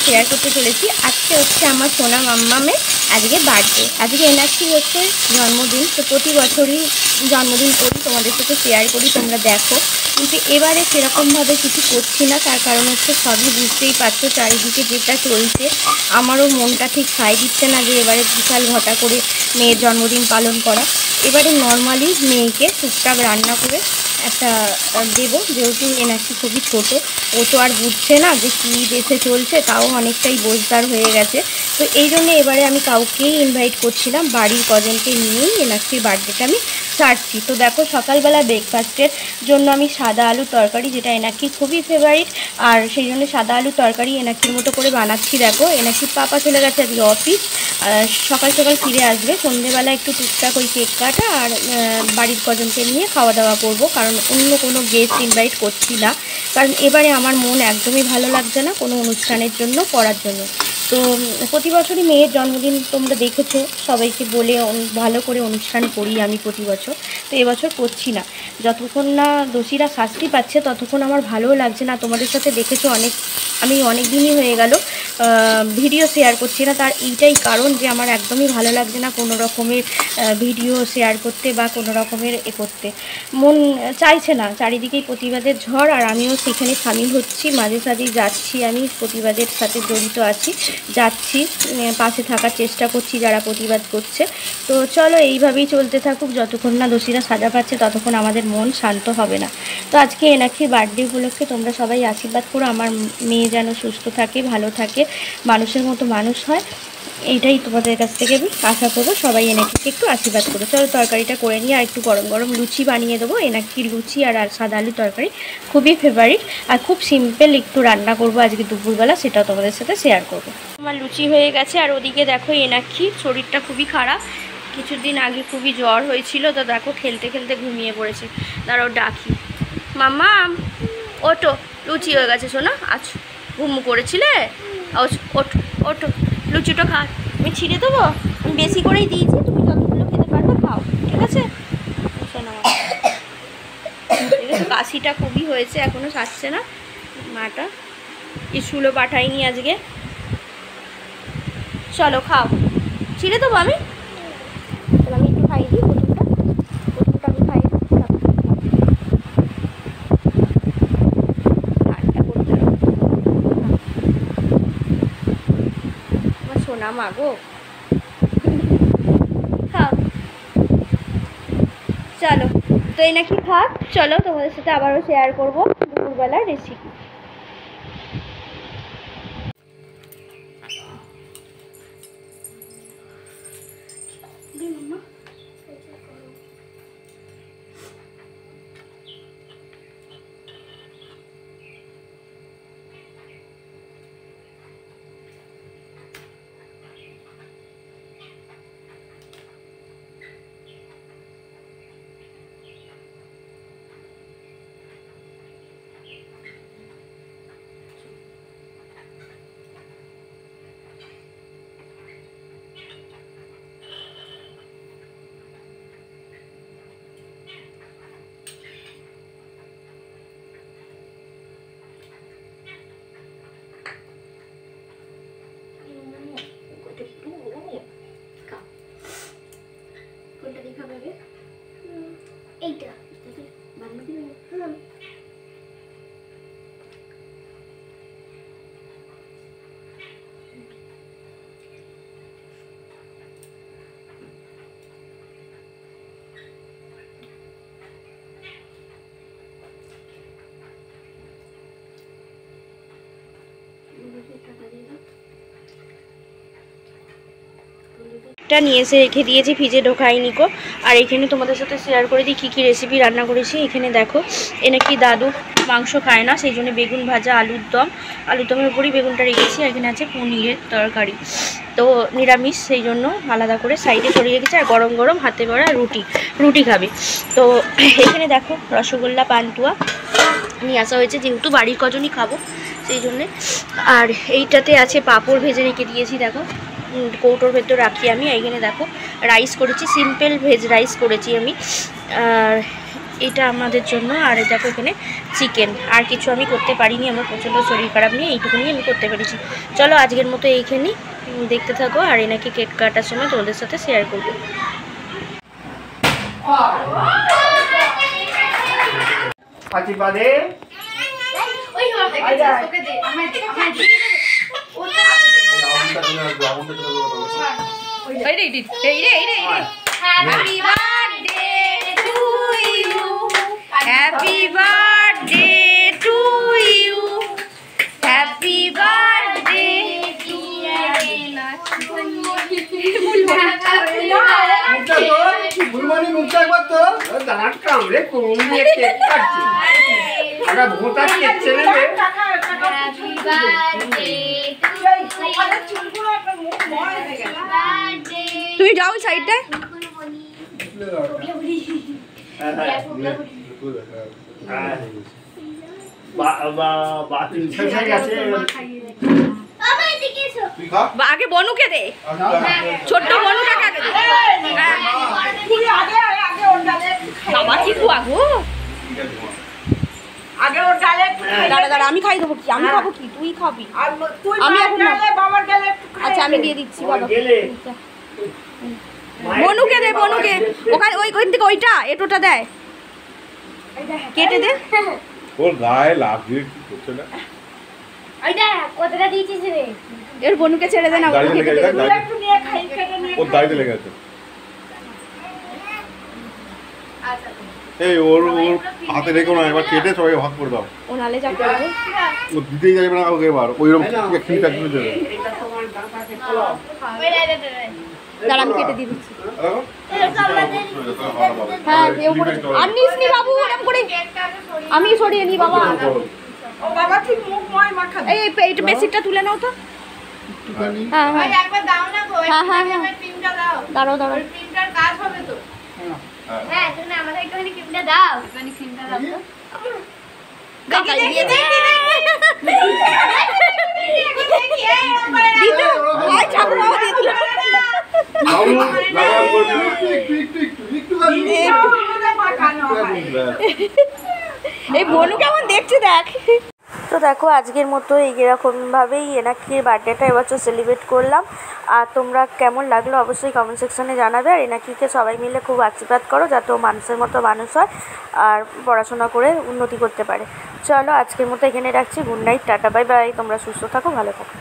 Share করতে চলেছি। আজকে হচ্ছে আমার সোনা মাম্মামের আজকে বার্থডে, আজকে এনার্জি হচ্ছে জন্মদিন। তো প্রতি বছরই জন্মদিন করি, তোমাদের সাথে শেয়ার করি, তোমরা দেখো। কিন্তু এবারে সেরকমভাবে কিছু করছি না, তার কারণ হচ্ছে সবই বুঝতেই পারছো চারিদিকে যেটা চলছে। আমারও মনটা ঠিক সায় দিচ্ছে না যে এবারে বিশাল ঘটা করে মেয়ের জন্মদিন পালন করা। এবারে নর্মালি মেয়েকে টুকটাক রান্না করে একটা দেবো, যেহেতু এনার্জি খুবই ছোট, ও তো আর বুঝছে না যে কী দেশে চলছে, তাও অনেকটাই বোঝদার হয়ে গেছে। তো এই জন্য এবারে আমি কাউকেই ইনভাইট করছিলাম, বাড়ির কজনকে নিয়েই এনার্জির বার্থডেটা আমি সারছি। তো দেখো সকালবেলা ব্রেকফাস্টের জন্য আমি সাদা আলুর তরকারি, যেটা এনার্জির খুবই ফেভারিট, আর সেই জন্য সাদা আলুর তরকারি এনার্জির মতো করে বানাচ্ছি। দেখো এনার্জির পাপা চলে গেছে আজকে অফিস, সকাল সকাল ফিরে আসবে। সন্ধ্যেবেলা একটু টুকটাক ওই কেক কাটা আর বাড়ির কজনকে নিয়ে খাওয়া দাওয়া করব, কারণ অন্য কোনো গেস্ট ইনভাইট করছি না। কারণ এবারে আমার মন একদমই ভালো লাগছে না কোনো অনুষ্ঠানের জন্য করার জন্য। তো প্রতি বছরই মেয়ের জন্মদিন তোমরা দেখেছো, সবাইকে বলে ভালো করে অনুষ্ঠান করি আমি প্রতি বছর। তো এবছর করছি না, যতক্ষণ না দোষীরা শাস্তি পাচ্ছে ততক্ষণ আমার ভালোও লাগছে না। তোমাদের সাথে দেখেছো আমি অনেক দিনই হয়ে গেল ভিডিও শেয়ার করছি না, তার এইটাই কারণ যে আমার একদমই ভালো লাগছে না কোনো রকমের ভিডিও শেয়ার করতে বা কোনো রকমের করতে, মন চাইছে না। চারিদিকেই প্রতিবাদের ঝড়, আর আমিও সেখানে সামিল হচ্ছি, মাঝে সাঝেই যাচ্ছি, আমি প্রতিবাদের সাথে জড়িত আছি, যাচ্ছি, পাশে থাকার চেষ্টা করছি যারা প্রতিবাদ করছে। তো চলো এইভাবেই চলতে থাকুক, যতক্ষণ না দোষীরা সাজা পাচ্ছে ততক্ষণ আমাদের মন শান্ত হবে না। তো আজকে এনাক্ষীর বার্থডে উপলক্ষে তোমরা সবাই আশীর্বাদ করো, আমার মেয়ে যেন সুস্থ থাকে, ভালো থাকে, মানুষের মতো মানুষ হয়, এইটাই তোমাদের কাছ থেকে আমি আশা করবো। সবাই এনাক্ষীকে একটু আশীর্বাদ করো। চলো তরকারিটা করে নিয়ে আর একটু গরম গরম লুচি বানিয়ে দেবো। এনাক্ষীর লুচি আর সাদা আলুর তরকারি খুবই ফেভারিট, আর খুব সিম্পল একটু রান্না করবো আজকে দুপুরবেলা, সেটাও তোমাদের সাথে শেয়ার করবো। আমার লুচি হয়ে গেছে, আর ওদিকে দেখো এনাক্ষীর শরীরটা খুবই খারাপ, কিছুদিন আগে খুবই জ্বর হয়েছিল, তো দেখো খেলতে খেলতে ঘুমিয়ে পড়েছে। দাঁড়াও ডাকি, মাম্মা ওটো, লুচি হয়ে গেছে শোনা, আজ ঘুম করেছিলে, ওটো ওটো, লুচিটা খা, আমি ছিঁড়ে দেবো, আমি বেশি করেই দিয়েছি, তুমি যতগুলো খেতে পারবে খাও, ঠিক আছে শোনা। ঠিক আছে, কাশিটা খুবই হয়েছে, এখনও সারছে না। মাটা স্কুলও পাঠাইনি আজকে, চলো খাও, ছিঁড়ে দেবো আমি, আমি একটু খাই দিই, প্রথমটা আমি খাই আমার সোনা মা গো, খাও চলো। তো এই নাকি খাক, চলো তোমাদের সাথে আবারও শেয়ার করবো দুপুরবেলার রেসিপি। এইটা নিয়ে এসে রেখে দিয়েছি, ফ্রিজে ঢোকাইনি কো। আর এখানে তোমাদের সাথে শেয়ার করে দিই কী কী রেসিপি রান্না করেছি। এখানে দেখো এনাকি দাদু মাংস খায় না, সেই জন্য বেগুন ভাজা, আলুর দমের উপরই বেগুনটা রেখেছি। আর এখানে আছে পনিরের তরকারি, তো নিরামিষ, সেই জন্য আলাদা করে সাইডে সরিয়ে রেখেছি। আর গরম গরম হাতে গড়া রুটি খাবে। তো এখানে দেখো রসগোল্লা, পান্তুয়া নিয়ে আসা হয়েছে, যেহেতু বাড়ির কজনই খাবো সেই জন্যে। আর এইটাতে আছে পাঁপড় ভেজে রেখে দিয়েছি, দেখো কৌটোর ভেতর রাখি আমি। এইখানে দেখো রাইস করেছি, সিম্পল ভেজ রাইস করেছি আমি। আর এটা আমাদের জন্য। আর এই দেখো এখানে চিকেন। আর কিছু আমি করতে পারিনি, আমার প্রচণ্ড শরীর খারাপ নিয়ে এইটুকুনি আমি করতে পেরেছি। চলো আজকের মতো এইখানেই, দেখতে থাকো। আর এনাকে কেক কাটার সময় তোমাদের সাথে শেয়ার করবো। Happy birthday to you. Happy birthday to you. Happy birthday dear বুলমানি মুখটা একবার তো দাঁত কামড়ে কোন দিয়ে কেক কাটছে। আগে ভোটা কেক ছেড়ে দে। হ্যাপি বার্থডে সকালে চুলগুলো একটা মুখ মরে হয়ে গেল। তুমি যাও সাইডটায়। আগে বনুকে দে, ছোট্ট বনুটাকে আগে দে। বাবা কি খুয়াবো? আগে ওর ডালে দাঁড়া দাঁড়া, আমি খাই দেবো কি? আমি খাবো কি? তুই খাবি। আমি এখন বাবার ডালে। আচ্ছা আমি দিয়ে দিচ্ছি বাবা। বনুকে দে, বনুকে। ওখানে ওইখান থেকে ওইটা এটোটা দেয়, কেটে দে। ওর গায়ে লাগছে কি করছে না? ওইটা কতটা দিয়েছিস রে? এর বনুকে ছেড়ে দে না। দাড়িতে লেগে গেছে, একটু নিয়ে খাই, কেটে নিয়ে। ওর দাড়িতে লেগে গেছে। আচ্ছা এই ওর হাতে রেখো না, এবার কেটে সবাই ভাগ করে দাও। ও নালে যা করবে। ও দিতেই যাবে না ওকে, এবার ওইরকম খিটা কিনে দেবে। দাঁড়া আমি কেটে দিয়ে দিচ্ছি। দেখো হ্যাঁ কেউ করে আর নিস নি বাবু, ওরকম করে আমি সরিয়ে নি বাবা। ও বাবা ঠিক মুখ ময় মাখা। এই এইটা বেসিকটা তুলে নাও তো। হ্যাঁ হ্যাঁ একবার দাও না গো। হ্যাঁ হ্যাঁ হ্যাঁ ক্রিমটা দাও। দাঁড়াও দাঁড়াও। ক্রিমটার কাজ হবে তো। হ্যাঁ তুমি আমাদের একটুখানি ক্রিমটা দাও। একটুখানি ক্রিমটা দাও তো। গাল দিয়ে দে। দিদু আই ঠাকুর বাবা দিয়ে দিল। এই বনু কেমন দেখছে দেখ। তো দেখো আজকের মতো এইরকমভাবেই এনাকির বার্থডেটা এবছর সেলিব্রেট করলাম। আর তোমরা কেমন লাগলো অবশ্যই কমেন্ট সেকশনে জানাবে। আর এনাকিকে সবাই মিলে খুব আশীর্বাদ করো যাতে ও মানুষের মতো মানুষ হয় আর পড়াশোনা করে উন্নতি করতে পারে। চলো আজকের মতো এখানে রাখছি। Good night, tata, bye bye. তোমরা সুস্থ থাকো, ভালো থাকো।